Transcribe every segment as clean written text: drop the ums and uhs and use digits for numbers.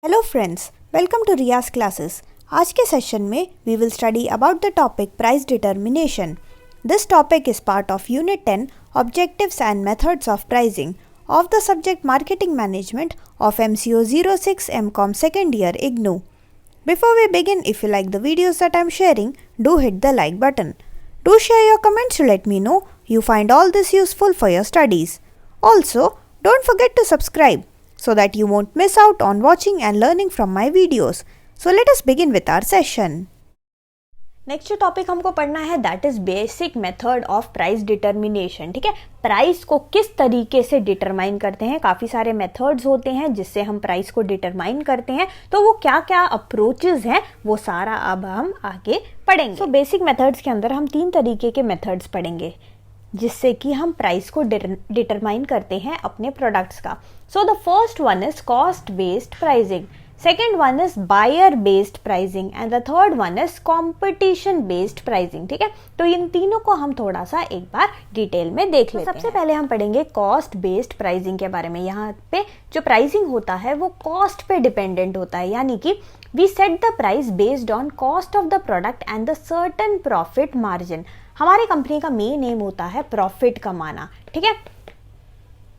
Hello friends, welcome to Riyaz classes. आज के session में we will study about the topic price determination. This topic is part of unit 10 objectives and methods of pricing of the subject Marketing Management of MCO 06 MCOM second year IGNOU. Before we begin, if you like the videos that I am sharing, do hit the like button. Do share your comments to let me know you find all this useful for your studies. Also, don't forget to subscribe so that you won't miss out on watching and learning from my videos. So let us begin with our session. Next जो topic हमको पढ़ना है that is basic method of price determination. ठीक है, price को किस तरीके से डिटरमाइन करते हैं। काफ़ी सारे मेथड्स होते हैं जिससे हम प्राइस को डिटरमाइन करते हैं, तो वो क्या क्या अप्रोचेस हैं वो सारा अब हम आगे पढ़ेंगे। तो बेसिक मेथड्स के अंदर हम 3 तरीके के मेथड्स पढ़ेंगे जिससे कि हम प्राइस को डिटरमाइन करते हैं अपने प्रोडक्ट्स का। So the first one is cost based pricing, second one is buyer based pricing and the third one is competition based pricing। ठीक है, तो इन तीनों को हम थोड़ा सा एक बार डिटेल में देख लेते हैं। सबसे पहले हम पढ़ेंगे कॉस्ट बेस्ड प्राइसिंग के बारे में। यहाँ पे जो प्राइसिंग होता है वो कॉस्ट पे डिपेंडेंट होता है, यानी कि we set the price based on cost of the product and the certain profit margin. हमारी कंपनी का मेन एम होता है प्रॉफिट कमाना। ठीक है,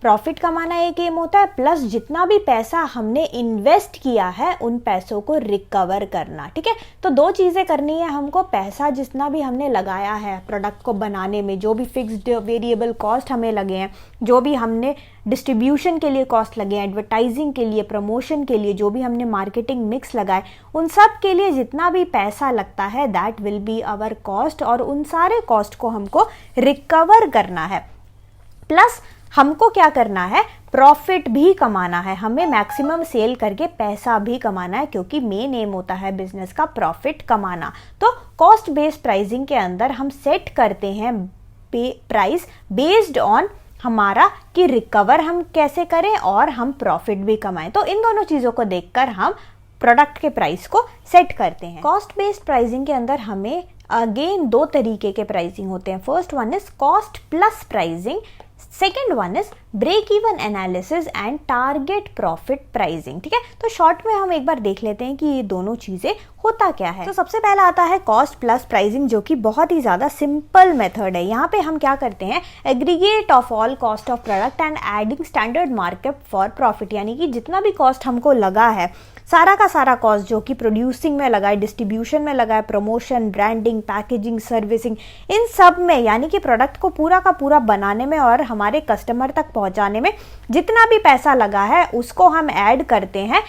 प्रॉफिट कमाना एक एम होता है, प्लस जितना भी पैसा हमने इन्वेस्ट किया है उन पैसों को रिकवर करना। ठीक है, तो 2 चीज़ें करनी है हमको। पैसा जितना भी हमने लगाया है प्रोडक्ट को बनाने में, जो भी फिक्स्ड वेरिएबल कॉस्ट हमें लगे हैं, जो भी हमने डिस्ट्रीब्यूशन के लिए कॉस्ट लगे हैं, एडवर्टाइजिंग के लिए, प्रमोशन के लिए, जो भी हमने मार्केटिंग मिक्स लगाए, उन सब के लिए जितना भी पैसा लगता है that will be our cost, और उन सारे कॉस्ट को हमको रिकवर करना है। प्लस हमको क्या करना है, प्रॉफिट भी कमाना है। हमें मैक्सिमम सेल करके पैसा भी कमाना है, क्योंकि मेन एम होता है बिजनेस का प्रॉफिट कमाना। तो कॉस्ट बेस्ड प्राइसिंग के अंदर हम सेट करते हैं प्राइस बेस्ड ऑन हमारा कि रिकवर हम कैसे करें और हम प्रॉफिट भी कमाएं। तो इन दोनों चीज़ों को देखकर हम प्रोडक्ट के प्राइस को सेट करते हैं। कॉस्ट बेस्ड प्राइसिंग के अंदर हमें अगेन 2 तरीके के प्राइसिंग होते हैं। First one is cost plus pricing, second one is break even analysis and target profit pricing. ठीक है, तो शॉर्ट में हम एक बार देख लेते हैं कि ये दोनों चीजें होता क्या है। तो सबसे पहला आता है कॉस्ट प्लस प्राइसिंग, जो कि बहुत ही ज्यादा सिंपल मेथड है। यहाँ पे हम क्या करते हैं, aggregate of all cost of product and adding standard markup for profit, यानी कि जितना भी कॉस्ट हमको लगा है, सारा का सारा कॉस्ट जो कि प्रोड्यूसिंग में लगा है, डिस्ट्रीब्यूशन में लगा है, प्रमोशन, ब्रांडिंग, पैकेजिंग, सर्विसिंग, इन सब में, यानी कि प्रोडक्ट को पूरा का पूरा बनाने में और हमारे कस्टमर तक पहुंचाने में जितना भी पैसा लगा है उसको हम ऐड करते हैं,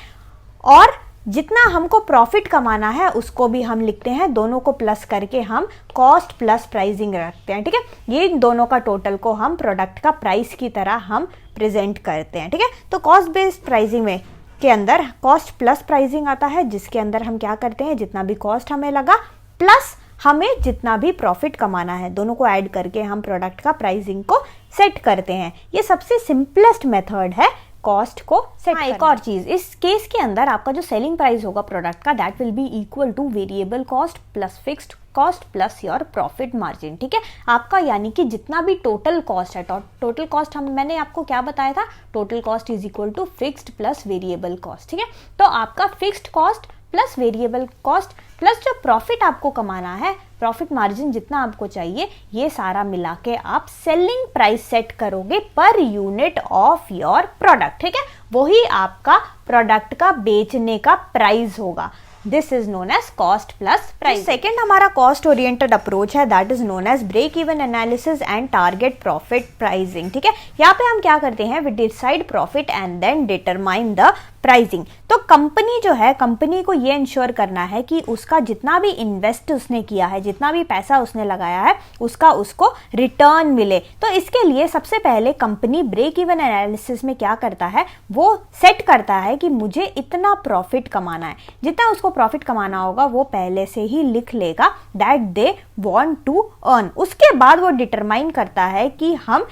और जितना हमको प्रॉफिट कमाना है उसको भी हम लिखते हैं। दोनों को प्लस करके हम कॉस्ट प्लस प्राइसिंग रखते हैं। ठीक है, ये दोनों का टोटल को हम प्रोडक्ट का प्राइस की तरह हम प्रेजेंट करते हैं। ठीक है, तो कॉस्ट बेस्ड प्राइसिंग में के अंदर कॉस्ट प्लस प्राइसिंग आता है, जिसके अंदर हम क्या करते हैं, जितना भी कॉस्ट हमें लगा प्लस हमें जितना भी प्रॉफिट कमाना है, दोनों को ऐड करके हम प्रोडक्ट का प्राइसिंग को सेट करते हैं। ये सबसे सिंपलेस्ट मेथड है कॉस्ट को सेट करना। एक और चीज, इस केस के अंदर आपका जो सेलिंग प्राइस होगा प्रोडक्ट का that will be equal to variable cost plus fixed cost plus your profit margin. ठीक है, आपका यानी कि जितना भी टोटल कॉस्ट है, टोटल कॉस्ट मैंने आपको क्या बताया था, total cost is equal to fixed plus variable cost. ठीक है, तो आपका fixed cost plus variable cost plus जो प्रॉफिट आपको कमाना है, प्रॉफिट मार्जिन जितना आपको चाहिए, ये सारा मिला के आप सेलिंग प्राइस सेट करोगे per unit of your product. ठीक है, वही आपका प्रोडक्ट का बेचने का प्राइस होगा। This is known as cost plus price. Second हमारा कॉस्ट ओरिएंटेड अप्रोच है, that is known as break even analysis and target profit pricing. ठीक है, यहाँ पे हम क्या करते हैं, we decide profit and then determine the pricing. तो कंपनी जो है, कंपनी को ये इंश्योर करना है कि उसका जितना भी इन्वेस्ट उसने किया है, जितना भी पैसा उसने लगाया है, उसका उसको रिटर्न मिले। तो इसके लिए सबसे पहले कंपनी ब्रेक इवन एनालिसिस में क्या करता है, वो सेट करता है कि मुझे इतना प्रॉफिट कमाना है। जितना उसको प्रॉफिट कमाना होगा वो पहले से ही लिख लेगा that they want to earn. उसके बाद वो डिटरमाइन करता है कि हम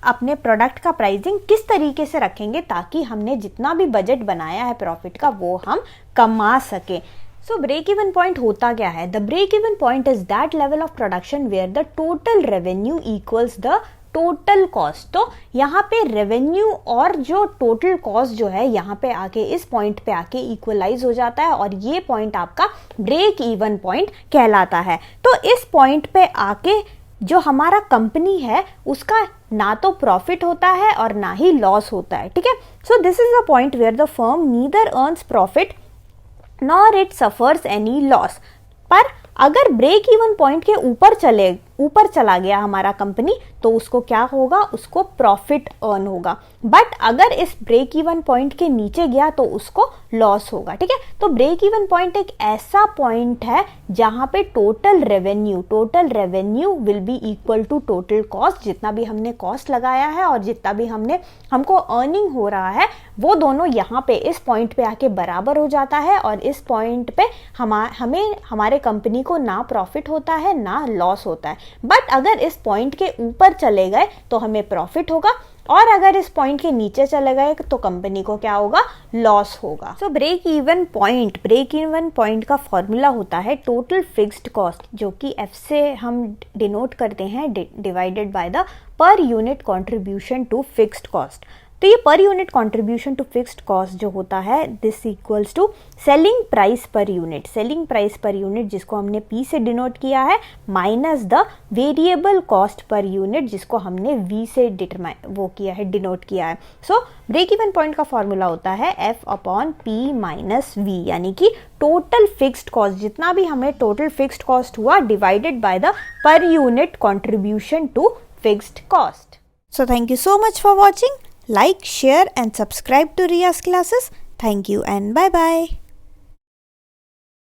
अपने प्रोडक्ट का प्राइसिंग किस तरीके से रखेंगे ताकि हमने जितना भी बजट बनाया है प्रॉफिट का वो हम कमा सके। सो ब्रेक इवन पॉइंट होता क्या है, the break even point is that level of production where the total revenue equals the total cost. तो यहाँ पे रेवेन्यू और जो टोटल कॉस्ट जो है यहाँ पे आके इस पॉइंट पे आके इक्वलाइज हो जाता है और ये पॉइंट आपका ब्रेक इवन पॉइंट कहलाता है। तो इस पॉइंट पे आके जो हमारा कंपनी है उसका ना तो प्रॉफिट होता है और ना ही लॉस होता है, ठीक है। So this is the point where the firm neither earns profit nor it suffers any loss. पर अगर ब्रेक इवन पॉइंट के ऊपर चला गया हमारा कंपनी तो उसको क्या होगा, उसको प्रॉफिट अर्न होगा। बट अगर इस ब्रेक इवन पॉइंट के नीचे गया तो उसको लॉस होगा, ठीक है। तो ब्रेक इवन पॉइंट एक ऐसा पॉइंट है जहां पे total revenue will be equal to total cost. जितना भी हमने कॉस्ट लगाया है और जितना भी हमको अर्निंग हो रहा है वो दोनों यहाँ पे इस पॉइंट पे आके बराबर हो जाता है और इस पॉइंट पे हमें हमारे कंपनी को ना प्रॉफिट होता है ना लॉस होता है। बट अगर इस पॉइंट के ऊपर चले गए तो हमें प्रॉफिट होगा और अगर इस पॉइंट के नीचे चले गए तो कंपनी को क्या होगा, लॉस होगा। सो ब्रेक इवन पॉइंट का फॉर्मूला होता है टोटल फिक्स्ड कॉस्ट, जो कि F से हम डिनोट करते हैं divided by the per unit contribution to fixed cost. तो ये per unit contribution to fixed cost जो होता है this equals to selling price per unit जिसको हमने P से डिनोट किया है minus the variable cost per unit जिसको हमने V से डिनोट किया है। सो ब्रेक इवन पॉइंट का फॉर्मूला होता है F/P माइनस V, यानी कि टोटल फिक्स्ड कॉस्ट, जितना भी हमें टोटल फिक्स्ड कॉस्ट हुआ divided by the per unit contribution to fixed cost. So thank you so much for watching. Like, share and subscribe to Riya's classes. Thank you and bye bye.